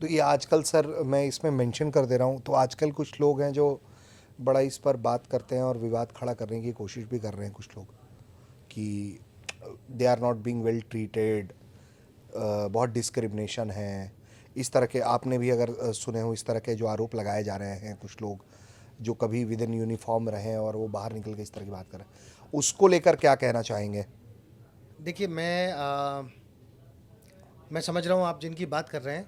तो ये आजकल सर मैं इसमें मेंशन कर दे रहा हूँ, तो आजकल कुछ लोग हैं जो बड़ा इस पर बात करते हैं और विवाद खड़ा करने की कोशिश भी कर रहे हैं कुछ लोग कि they are not being well treated, बहुत डिस्क्रिमिनेशन है। इस तरह के आपने भी अगर सुने हो, इस तरह के जो आरोप लगाए जा रहे हैं कुछ लोग जो कभी विद इन यूनिफॉर्म रहे हैं और वो बाहर निकल के इस तरह की बात कर रहे हैं, उसको लेकर क्या कहना चाहेंगे? देखिए, मैं समझ रहा हूँ आप जिनकी बात कर रहे हैं।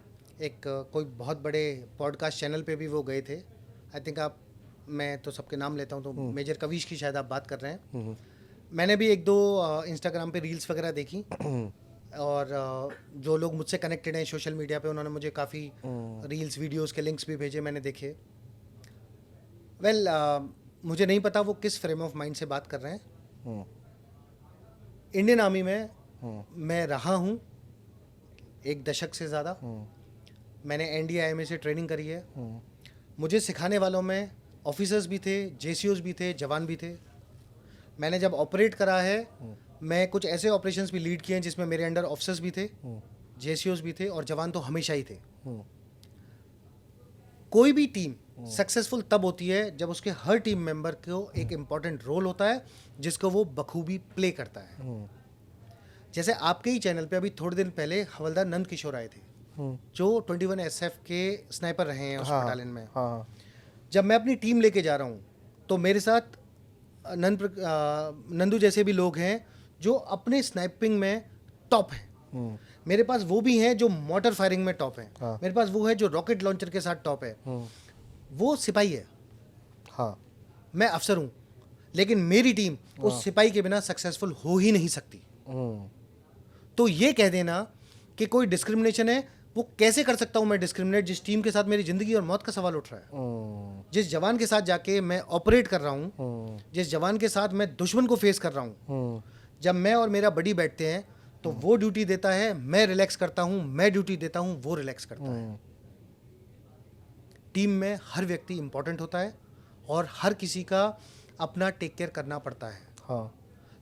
कोई बहुत बड़े पॉडकास्ट चैनल पे भी वो गए थे। आई थिंक आप, मैं तो सबके नाम लेता हूँ, तो मेजर कविश की शायद आप बात कर रहे हैं। मैंने भी एक दो इंस्टाग्राम पे रील्स वगैरह देखी, और जो लोग मुझसे कनेक्टेड हैं सोशल मीडिया पे, उन्होंने मुझे काफ़ी रील्स वीडियोस के लिंक्स भी भेजे, मैंने देखे। वेल, मुझे नहीं पता वो किस फ्रेम ऑफ माइंड से बात कर रहे हैं। इंडियन आर्मी में मैं रहा हूँ 1 दशक से ज़्यादा। मैंने NDIMA से ट्रेनिंग करी है। मुझे सिखाने वालों में ऑफिसर्स भी थे, JCOs भी थे, जवान भी थे। मैंने जब ऑपरेट करा है, मैं कुछ ऐसे ऑपरेशंस भी लीड किए हैं जिसमें मेरे अंडर ऑफिसर्स भी थे, JCOs भी थे, और जवान तो हमेशा ही थे। कोई भी टीम सक्सेसफुल तब होती है जब उसके हर टीम मेंबर को एक इम्पॉर्टेंट रोल होता है जिसको वो बखूबी प्ले करता है। जैसे आपके ही चैनल पे अभी थोड़े दिन पहले हवलदार नंद किशोर आए थे, जो 21 SF के स्नाइपर रहे हैं उस बटालियन में। जब मैं अपनी टीम लेके जा रहा हूँ तो मेरे साथ नंदू जैसे भी लोग हैं जो अपने स्नाइपिंग में टॉप हैं। मेरे पास वो भी हैं जो मोटर फायरिंग में टॉप हैं। मेरे पास वो है जो रॉकेट लॉन्चर के साथ टॉप है। वो सिपाही है, मैं अफसर हूँ, लेकिन मेरी टीम उस सिपाही के बिना सक्सेसफुल हो ही नहीं सकती। तो ये कह देना कि कोई डिस्क्रिमिनेशन है, वो कैसे कर सकता हूं मैं डिस्क्रिमिनेट, जिस टीम के साथ मेरी जिंदगी और मौत का सवाल उठ रहा है। जिस जवान के साथ जाके मैं ऑपरेट कर रहा हूं, जिस जवान के साथ मैं दुश्मन को फेस कर रहा हूं, जब मैं और मेरा बडी बैठते हैं तो वो ड्यूटी देता है, मैं रिलैक्स करता हूं, मैं ड्यूटी देता हूं, वो रिलैक्स करता है। टीम में हर व्यक्ति इंपॉर्टेंट होता है और हर किसी का अपना टेक केयर करना पड़ता है।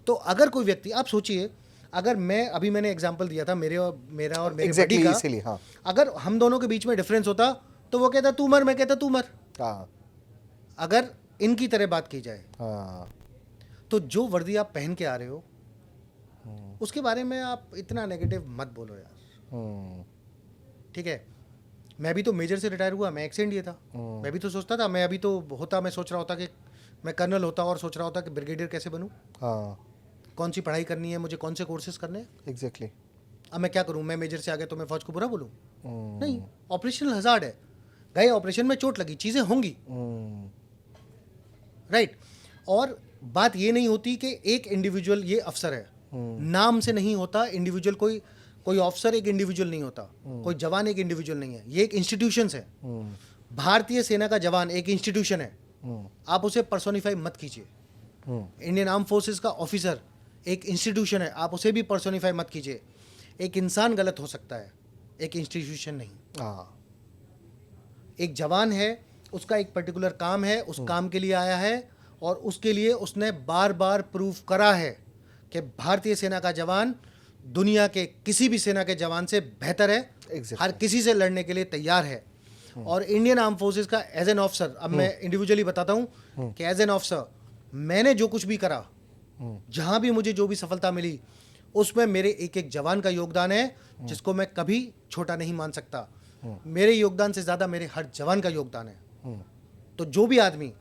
तो अगर कोई व्यक्ति, आप सोचिए, अगर मैंने एग्जांपल दिया था मेरा और मेरे बडी का, अगर हम दोनों के बीच में डिफरेंस होता तो वो कहता तू मर, मैं कहता तू मर। अगर इनकी तरह बात की जाए, तो जो वर्दी आप पहन के आ रहे हो उसके बारे में आप इतना नेगेटिव मत बोलो यार। ठीक है, मैं भी तो मेजर से रिटायर हुआ, मैं एक्सीडेंट ये था। मैं भी तो सोचता था, मैं सोच रहा होता कि मैं कर्नल होता और सोच रहा होता कि ब्रिगेडियर कैसे बनूं, कौन सी पढ़ाई करनी है मुझे, कौन से कोर्सेज करने हैं। एग्जैक्टली। अब मैं क्या करूं, मैं मेजर से आ गया तो मैं फौज को बुरा बोलूं? नहीं, ऑपरेशनल हजार्ड है, गए ऑपरेशन में चोट लगी, चीजें होंगी, राइट। और बात ये नहीं होती कि एक इंडिविजुअल ये अफसर है, नाम से नहीं होता इंडिविजुअल। कोई ऑफिसर एक इंडिविजुअल नहीं होता, कोई जवान एक इंडिविजुअल नहीं है, ये एक इंस्टीट्यूशन है। भारतीय सेना का जवान एक इंस्टीट्यूशन है, आप उसे पर्सोनिफाई मत कीजिए। इंडियन आर्म फोर्सेस का ऑफिसर एक इंस्टीट्यूशन है, आप उसे भी पर्सोनिफाई मत कीजिए। एक इंसान गलत हो सकता है, एक इंस्टीट्यूशन नहीं। एक जवान है, उसका एक पर्टिकुलर काम है, उस काम के लिए आया है और उसके लिए उसने बार बार प्रूफ करा है कि भारतीय सेना का जवान दुनिया के किसी भी सेना के जवान से बेहतर है, हर किसी से लड़ने के लिए तैयार है। और इंडियन आर्म फोर्सेस का एज एन ऑफिसर, अब मैं इंडिविजुअली बताता हूं कि एज एन ऑफिसर मैंने जो कुछ भी करा, जहां भी मुझे जो भी सफलता मिली, उसमें मेरे एक एक जवान का योगदान है जिसको मैं कभी छोटा नहीं मान सकता। मेरे योगदान से ज्यादा मेरे हर जवान का योगदान है। तो जो भी आदमी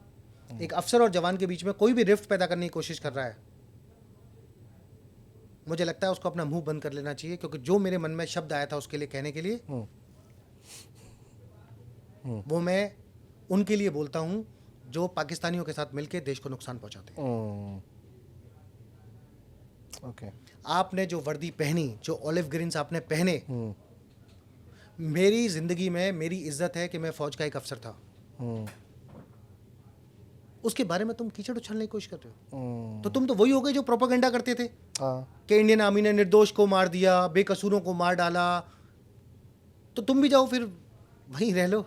एक अफसर और जवान के बीच में कोई भी रिफ्ट पैदा करने की कोशिश कर रहा है, मुझे लगता है उसको अपना मुंह बंद कर लेना चाहिए, क्योंकि जो मेरे मन में शब्द आया था उसके लिए कहने के लिए, वो मैं उनके लिए बोलता हूं जो पाकिस्तानियों के साथ मिलकर देश को नुकसान पहुंचाते हैं। आपने जो वर्दी पहनी, जो ऑलिव ग्रीन्स आपने पहने, मेरी जिंदगी में मेरी इज्जत है कि मैं फौज का एक अफसर था। उसके बारे में तुम कीचड़ उछलने की कोशिश कर रहे हो, तो तुम तो वही हो गए जो प्रोपेगेंडा करते थे कि इंडियन आर्मी ने निर्दोष को मार दिया, बेकसूरों को मार डाला। तो तुम भी जाओ फिर वहीं रह लो।